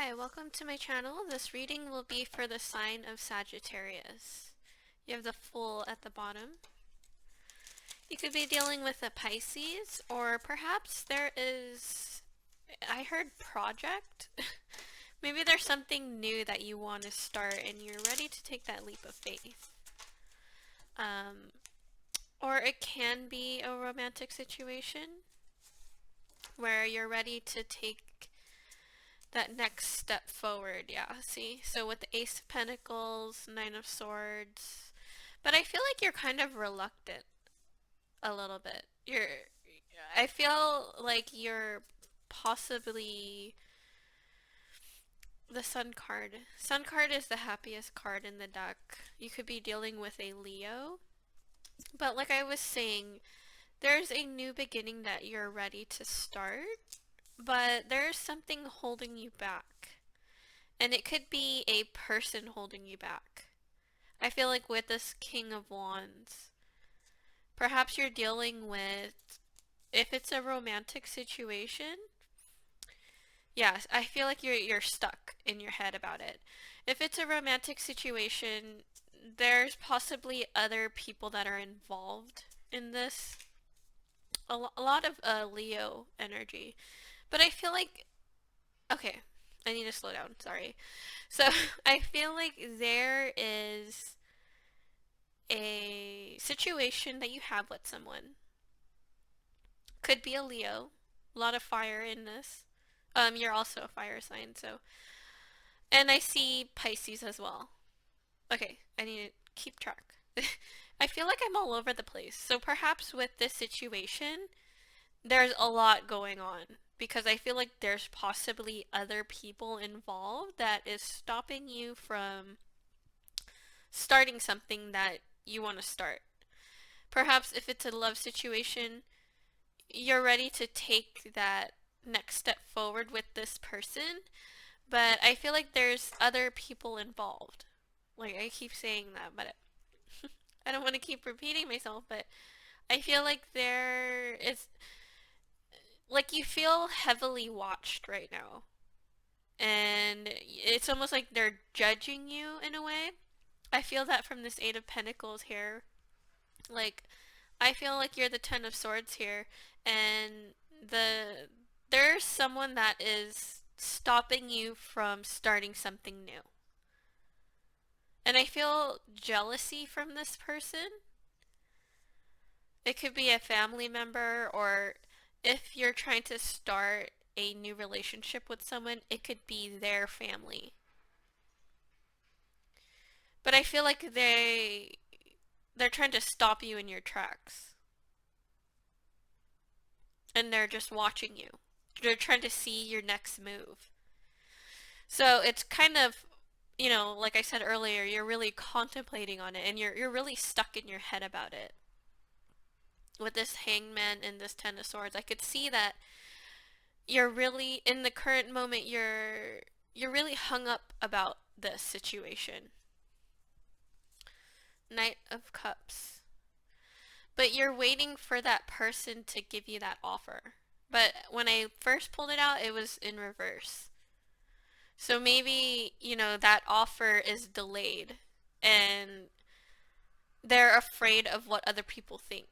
Hi, welcome to my channel. This reading will be for the sign of Sagittarius. You have the Fool at the bottom. You could be dealing with a Pisces, or perhaps there is, I heard project. Maybe there's something new that you want to start and you're ready to take that leap of faith. Or it can be a romantic situation where you're ready to take that next step forward. Yeah, see? So with the Ace of Pentacles, Nine of Swords. But I feel like you're kind of reluctant a little bit. I feel like you're possibly the Sun card. Sun card is the happiest card in the deck. You could be dealing with a Leo. But like I was saying, there's a new beginning that you're ready to start, but there's something holding you back. And it could be a person holding you back. I feel like with this King of Wands, perhaps you're dealing with, if it's a romantic situation, yes, I feel like you're stuck in your head about it. If it's a romantic situation, there's possibly other people that are involved in this. A lot of Leo energy. But I feel like, okay, I need to slow down, sorry. So I feel like there is a situation that you have with someone. Could be a Leo. A lot of fire in this. You're also a fire sign, so. And I see Pisces as well. Okay, I need to keep track. I feel like I'm all over the place. So perhaps with this situation, there's a lot going on. Because I feel like there's possibly other people involved that is stopping you from starting something that you want to start. Perhaps if it's a love situation, you're ready to take that next step forward with this person, but I feel like there's other people involved. Like, I keep saying that, but I don't want to keep repeating myself, but I feel like there is, like, you feel heavily watched right now. And it's almost like they're judging you in a way. I feel that from this Eight of Pentacles here. Like, I feel like you're the Ten of Swords here, and there's someone that is stopping you from starting something new. And I feel jealousy from this person. It could be a family member, or if you're trying to start a new relationship with someone, it could be their family. But I feel like they're trying to stop you in your tracks. And they're just watching you. They're trying to see your next move. So it's kind of, like I said earlier, you're really contemplating on it and you're really stuck in your head about it. With this Hangman and this Ten of Swords, I could see that you're really, in the current moment, you're really hung up about this situation. Knight of Cups. But you're waiting for that person to give you that offer. But when I first pulled it out, it was in reverse. So maybe, that offer is delayed and they're afraid of what other people think.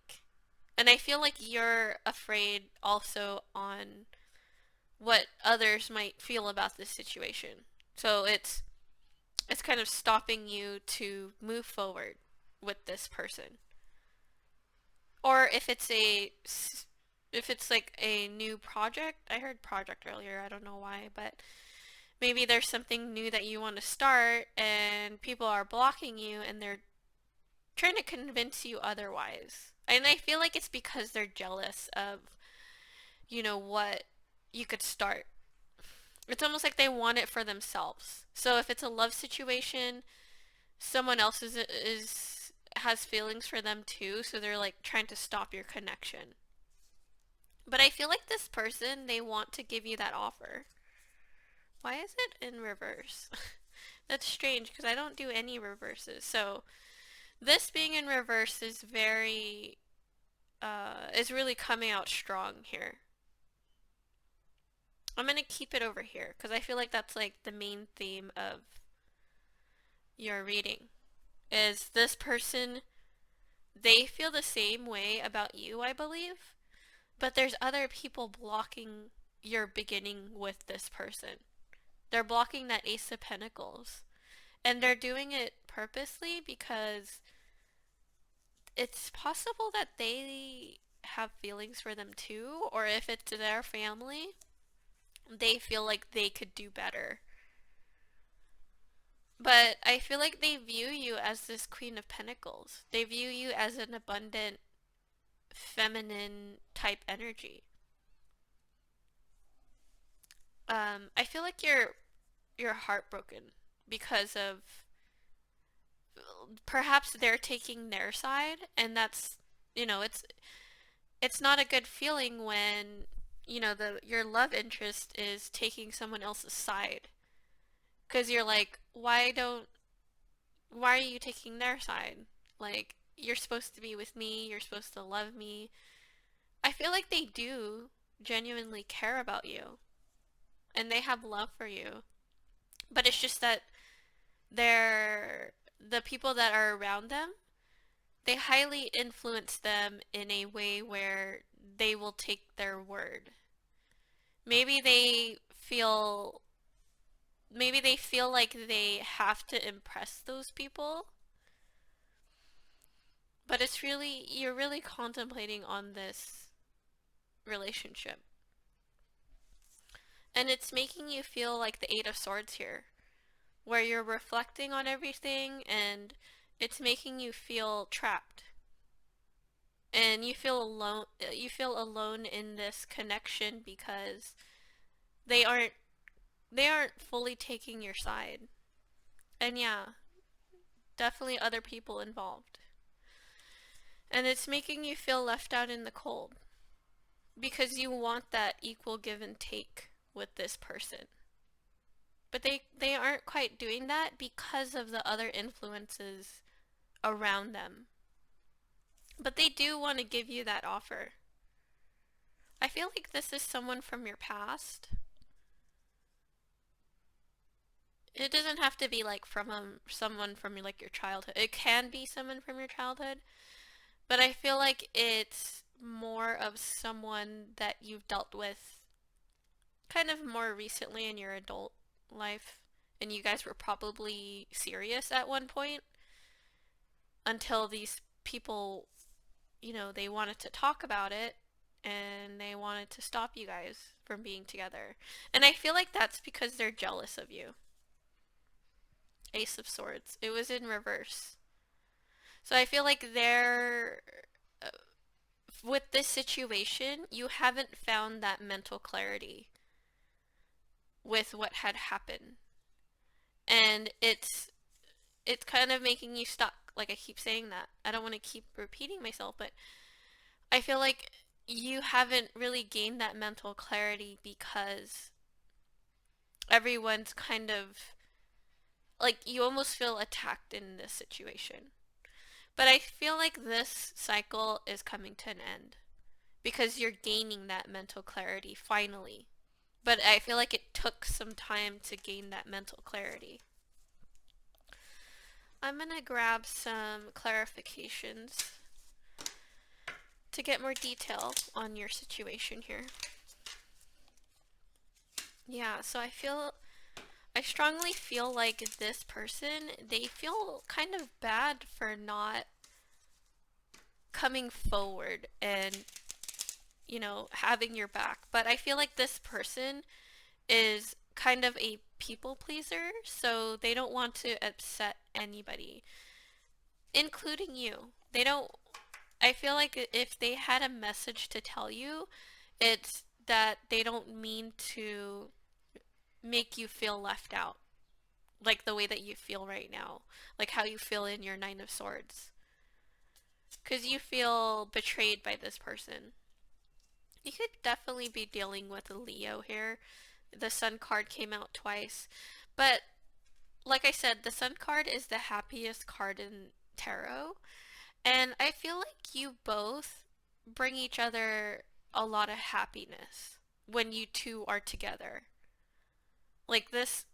And I feel like you're afraid also on what others might feel about this situation. So it's kind of stopping you to move forward with this person. Or if it's like a new project. I heard project earlier, I don't know why, but maybe there's something new that you want to start and people are blocking you and they're trying to convince you otherwise. And I feel like it's because they're jealous of, what you could start. It's almost like they want it for themselves. So if it's a love situation, someone else has feelings for them too, so they're like trying to stop your connection. But I feel like this person, they want to give you that offer. Why is it in reverse? That's strange because I don't do any reverses. So this being in reverse is is really coming out strong here. I'm gonna keep it over here because I feel like that's like the main theme of your reading. Is this person, they feel the same way about you, I believe, but there's other people blocking your beginning with this person. They're blocking that Ace of Pentacles. And they're doing it purposely because it's possible that they have feelings for them too, or if it's their family, they feel like they could do better. But I feel like they view you as this Queen of Pentacles. They view you as an abundant, feminine type energy. I feel like you're heartbroken because of perhaps they're taking their side, and that's, you know, it's not a good feeling when, you know, the your love interest is taking someone else's side, because you're like, why are you taking their side? Like, you're supposed to be with me, you're supposed to love me. I feel like they do genuinely care about you and they have love for you, but it's just that they're the people that are around them, they highly influence them in a way where they will take their word. Maybe they feel maybe they feel like they have to impress those people, but it's really, you're really contemplating on this relationship. And it's making you feel like the Eight of Swords here, where you're reflecting on everything and it's making you feel trapped. And you feel alone in this connection because they aren't they aren't fully taking your side. And yeah, definitely other people involved. And it's making you feel left out in the cold because you want that equal give and take with this person. But they aren't quite doing that because of the other influences around them. But they do want to give you that offer. I feel like this is someone from your past. It doesn't have to be like from someone from like your childhood. It can be someone from your childhood, but I feel like it's more of someone that you've dealt with kind of more recently in your adult life, and you guys were probably serious at one point until these people, you know, they wanted to talk about it and they wanted to stop you guys from being together. And I feel like that's because they're jealous of you. Ace of Swords. It was in reverse. So I feel like they're with this situation, you haven't found that mental clarity with what had happened. And it's kind of making you stuck. Like I keep saying that. I don't want to keep repeating myself, but I feel like you haven't really gained that mental clarity because everyone's kind of like, you almost feel attacked in this situation. But I feel like this cycle is coming to an end because you're gaining that mental clarity finally. But I feel like it took some time to gain that mental clarity. I'm gonna grab some clarifications to get more detail on your situation here. Yeah, so I strongly feel like this person, they feel kind of bad for not coming forward and, you know, having your back. But I feel like this person is kind of a people pleaser, so they don't want to upset anybody, including you. They don't, I feel like if they had a message to tell you, it's that they don't mean to make you feel left out, like the way that you feel right now, like how you feel in your Nine of Swords. Because you feel betrayed by this person. You could definitely be dealing with a Leo here. The Sun card came out twice. But, like I said, the Sun card is the happiest card in tarot. And I feel like you both bring each other a lot of happiness. when you two are together. Like, this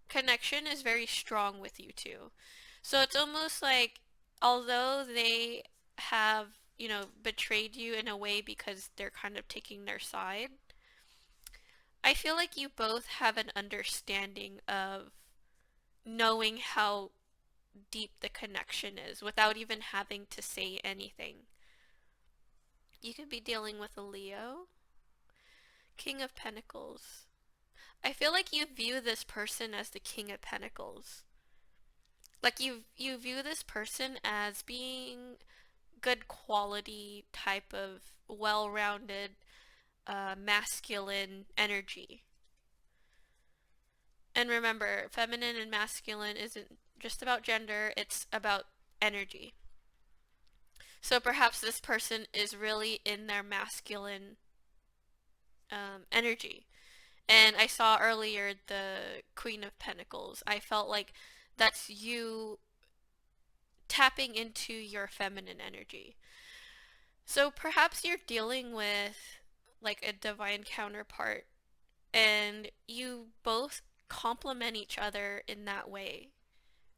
connection is very strong with you two. So it's almost like, although they have, betrayed you in a way because they're kind of taking their side, I feel like you both have an understanding of knowing how deep the connection is without even having to say anything. You could be dealing with a Leo. King of Pentacles. I feel like you view this person as the King of Pentacles. Like, you view this person as being good quality type of well-rounded masculine energy. And remember, feminine and masculine isn't just about gender, it's about energy. So perhaps this person is really in their masculine energy. And I saw earlier the Queen of Pentacles. I felt like that's you tapping into your feminine energy. So perhaps you're dealing with like a divine counterpart, and you both complement each other in that way,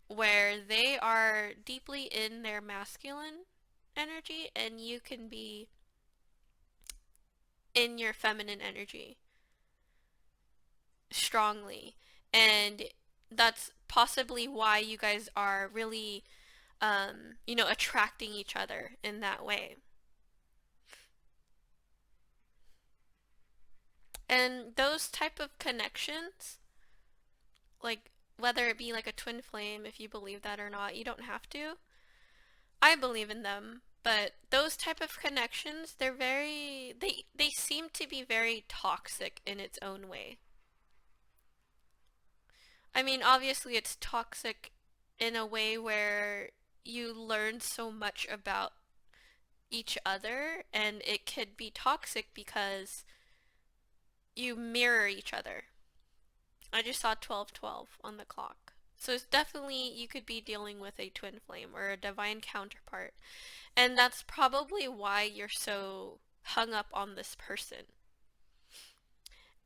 where they are deeply in their masculine energy and you can be in your feminine energy strongly. And that's possibly why you guys are really, attracting each other in that way. And those type of connections, like whether it be like a twin flame, if you believe that or not, you don't have to. I believe in them, but those type of connections, they seem to be very toxic in its own way. I mean, obviously it's toxic in a way where you learn so much about each other, and it could be toxic because you mirror each other. I just saw 1212 on the clock. So it's definitely, you could be dealing with a twin flame or a divine counterpart. And that's probably why you're so hung up on this person.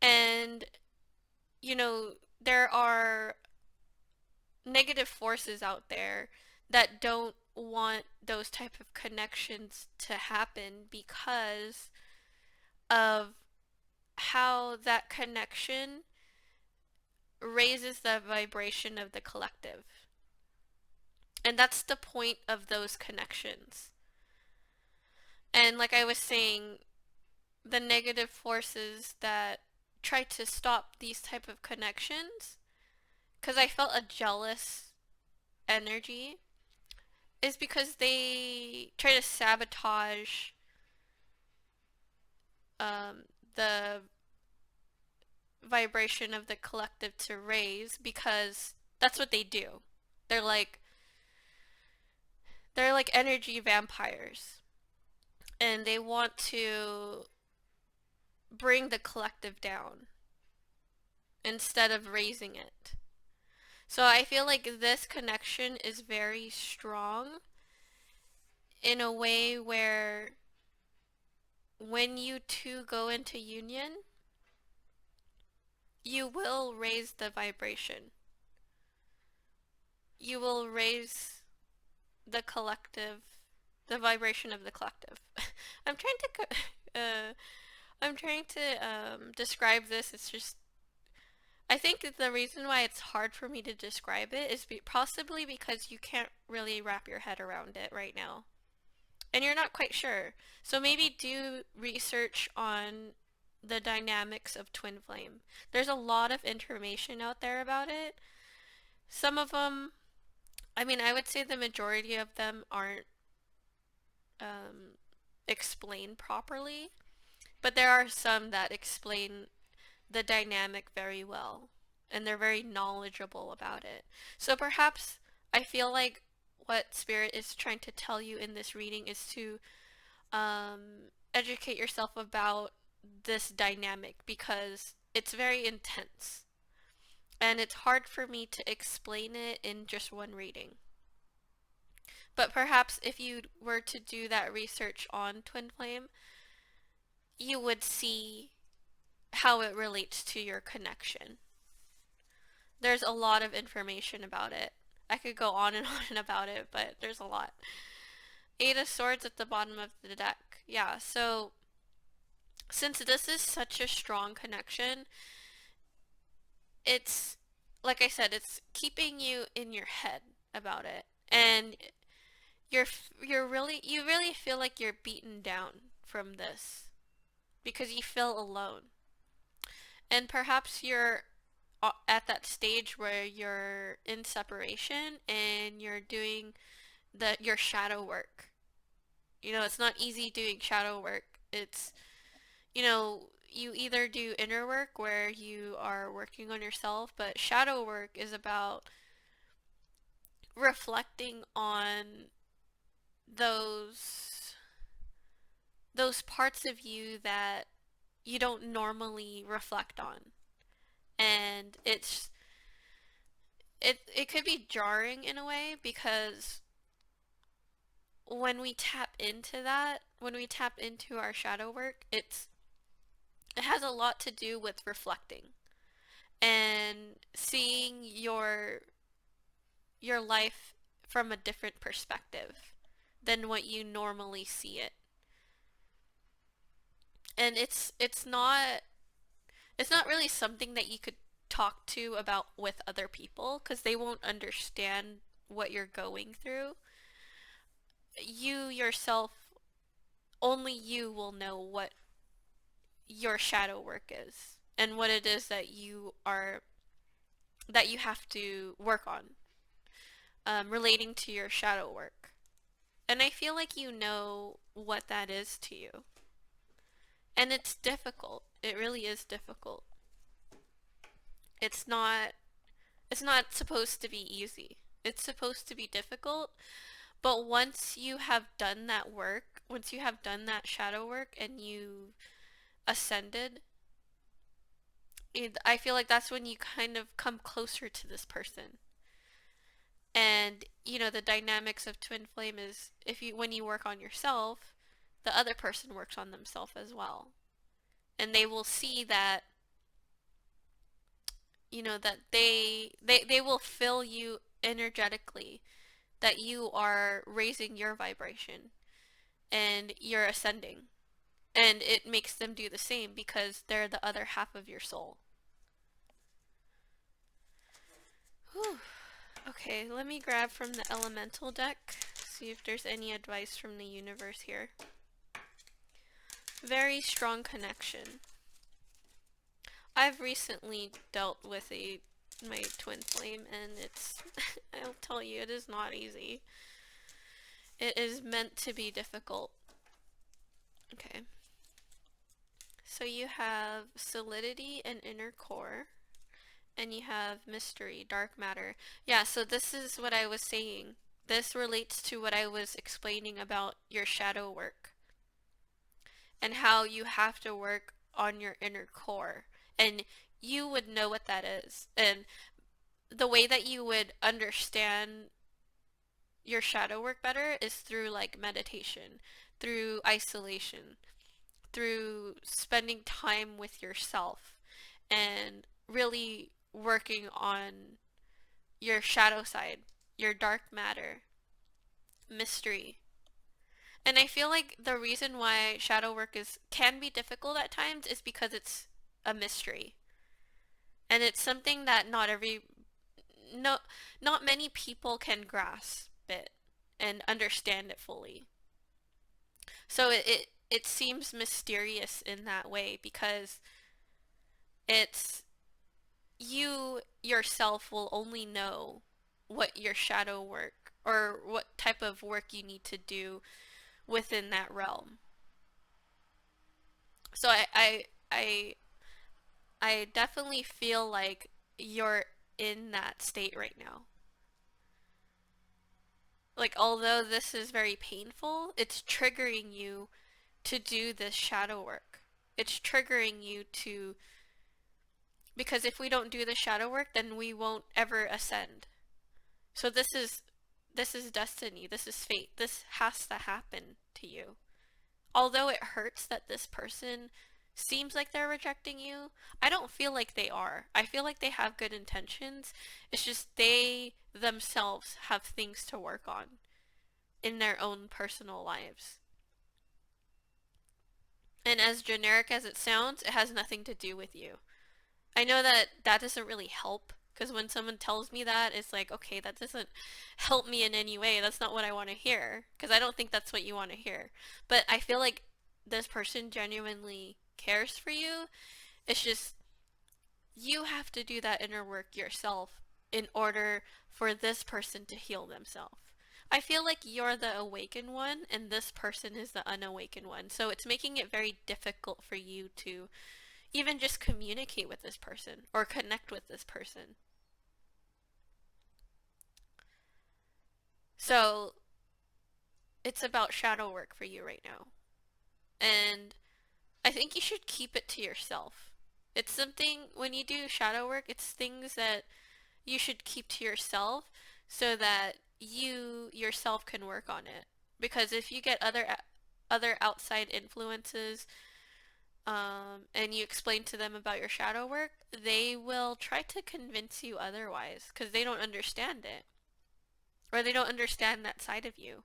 And, there are negative forces out there that don't want those type of connections to happen because of how that connection raises the vibration of the collective. And that's the point of those connections. And like I was saying, the negative forces that try to stop these type of connections, because I felt a jealous energy, is because they try to sabotage the vibration of the collective to raise, because that's what they do. They're like energy vampires, and they want to bring the collective down instead of raising it. So I feel like this connection is very strong in a way where when you two go into union, you will raise the vibration. You will raise the collective, the vibration of the collective. I'm trying to, describe this. It's just, I think the reason why it's hard for me to describe it is possibly because you can't really wrap your head around it right now. And you're not quite sure. So maybe do research on the dynamics of twin flame. There's a lot of information out there about it. Some of them, I mean, I would say the majority of them aren't explained properly, but there are some that explain the dynamic very well, and they're very knowledgeable about it. So perhaps I feel like what Spirit is trying to tell you in this reading is to educate yourself about this dynamic, because it's very intense and it's hard for me to explain it in just one reading. But perhaps if you were to do that research on twin flame, you would see how it relates to your connection. There's a lot of information about it. I could go on and on about it, but there's a lot. Eight of Swords at the bottom of the deck. Yeah, so since this is such a strong connection, it's, like I said, it's keeping you in your head about it. And you really feel like you're beaten down from this because you feel alone. And perhaps you're at that stage where you're in separation and you're doing your shadow work. You know, it's not easy doing shadow work. It's, you know, you either do inner work where you are working on yourself, but shadow work is about reflecting on those those parts of you that you don't normally reflect on. And it could be jarring in a way because when we tap into that, when we tap into our shadow work, it has a lot to do with reflecting and seeing your life from a different perspective than what you normally see it. And it's not really something that you could talk to about with other people because they won't understand what you're going through. You yourself, only you will know what your shadow work is and what it is that you have to work on, relating to your shadow work. And I feel like you know what that is to you. And it's difficult. It really is difficult. It's not it's not supposed to be easy. It's supposed to be difficult, but once you have done that work, once you have done that shadow work and you ascended, I feel like that's when you kind of come closer to this person. And the dynamics of twin flame is if you when you work on yourself, the other person works on themselves as well. And they will see that that they will feel you energetically, that you are raising your vibration and you're ascending. And it makes them do the same because they're the other half of your soul. Whew. Okay, let me grab from the elemental deck, see if there's any advice from the universe here. Very strong connection. I've recently dealt with my twin flame, and it's I'll tell you, it is not easy. It is meant to be difficult. Okay. So you have solidity and inner core, and you have mystery, dark matter. Yeah, so this is what I was saying. This relates to what I was explaining about your shadow work and how you have to work on your inner core. And you would know what that is. And the way that you would understand your shadow work better is through like meditation, through isolation, through spending time with yourself and really working on your shadow side, your dark matter, mystery. And I feel like the reason why shadow work can be difficult at times is because it's a mystery. And it's something that not many people can grasp it and understand it fully. So it seems mysterious in that way because it's you yourself will only know what your shadow work or what type of work you need to do within that realm. So I definitely feel like you're in that state right now. Like, although this is very painful, it's triggering you to do this shadow work. It's triggering you to, because if we don't do the shadow work, then we won't ever ascend. So this is destiny. This is fate. This has to happen to you. Although it hurts that this person seems like they're rejecting you, I don't feel like they are. I feel like they have good intentions. It's just they themselves have things to work on in their own personal lives. And as generic as it sounds, it has nothing to do with you. I know that that doesn't really help because when someone tells me that, it's like, okay, that doesn't help me in any way. That's not what I want to hear because I don't think that's what you want to hear. But I feel like this person genuinely cares for you. It's just you have to do that inner work yourself in order for this person to heal themselves. I feel like you're the awakened one and this person is the unawakened one. So it's making it very difficult for you to even just communicate with this person or connect with this person. So it's about shadow work for you right now. And I think you should keep it to yourself. It's something, when you do shadow work, it's things that you should keep to yourself so that you yourself can work on it. Because if you get other outside influences, and you explain to them about your shadow work, they will try to convince you otherwise because they don't understand it or they don't understand that side of you.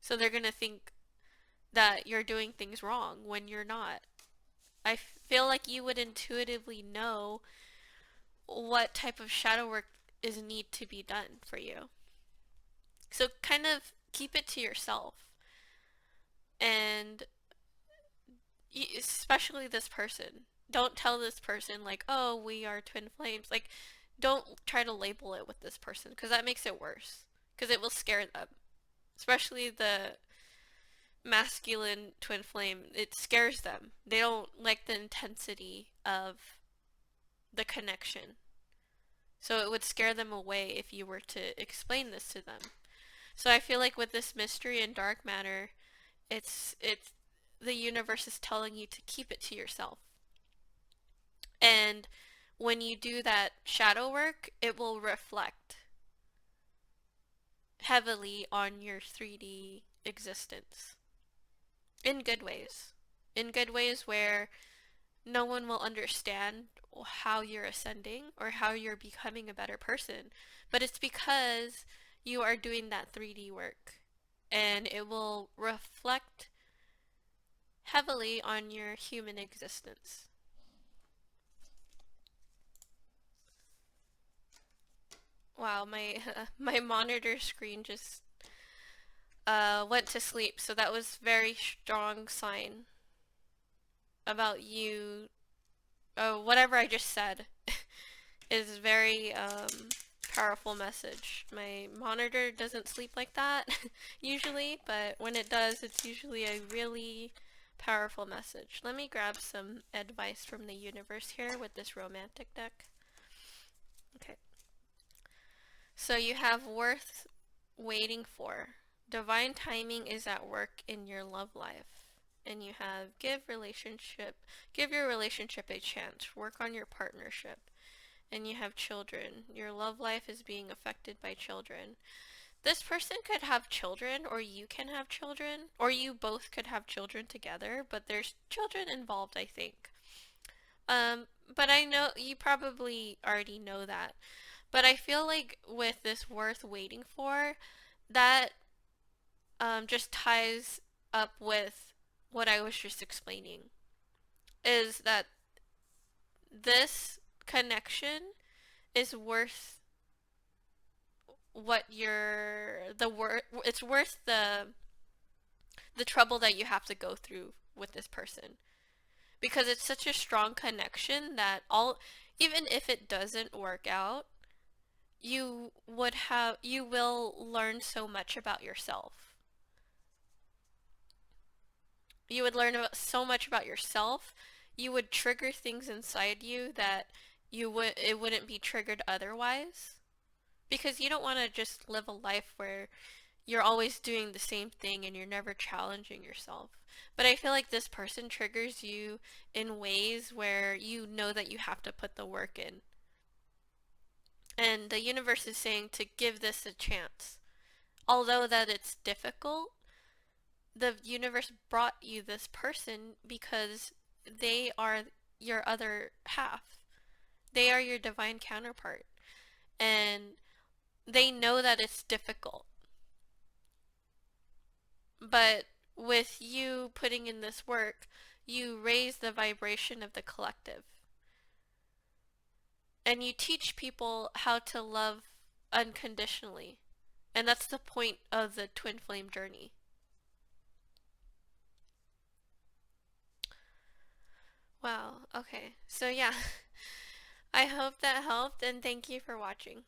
So they're gonna think that you're doing things wrong when you're not. I feel like you would intuitively know what type of shadow work is need to be done for you. So kind of keep it to yourself. And especially this person. Don't tell this person like, "Oh, we are twin flames." Like don't try to label it with this person because that makes it worse because it will scare them. Especially the masculine twin flame, it scares them. They don't like the intensity of the connection. So it would scare them away if you were to explain this to them. So I feel like with this mystery and dark matter, it's the universe is telling you to keep it to yourself. And when you do that shadow work, it will reflect heavily on your 3D existence. In good ways. In good ways where no one will understand how you're ascending or how you're becoming a better person. But it's because you are doing that 3D work. And it will reflect heavily on your human existence. Wow, my my monitor screen just went to sleep, so that was very strong sign about you. Whatever I just said is very powerful message. My monitor doesn't sleep like that usually, but when it does, it's usually a really powerful message. Let me grab some advice from the universe here with this romantic deck. Okay. So you have worth waiting for. Divine timing is at work in your love life. And you have give your relationship a chance. Work on your partnership. And you have children. Your love life is being affected by children. This person could have children, or you can have children, or you both could have children together, but there's children involved, I think. But I know you probably already know that. But I feel like with this worth waiting for, that just ties up with what I was just explaining. Is that this connection is worth what you're the worth it's worth the trouble that you have to go through with this person because it's such a strong connection that all even if it doesn't work out you will learn so much about yourself. You would learn so much about yourself. You would trigger things inside you that it wouldn't be triggered otherwise because you don't want to just live a life where you're always doing the same thing and you're never challenging yourself. But I feel like this person triggers you in ways where you know that you have to put the work in. And the universe is saying to give this a chance. Although that it's difficult, the universe brought you this person because they are your other half. They are your divine counterpart. And they know that it's difficult. But with you putting in this work, you raise the vibration of the collective. And you teach people how to love unconditionally. And that's the point of the twin flame journey. Wow, okay. So yeah, I hope that helped, and thank you for watching.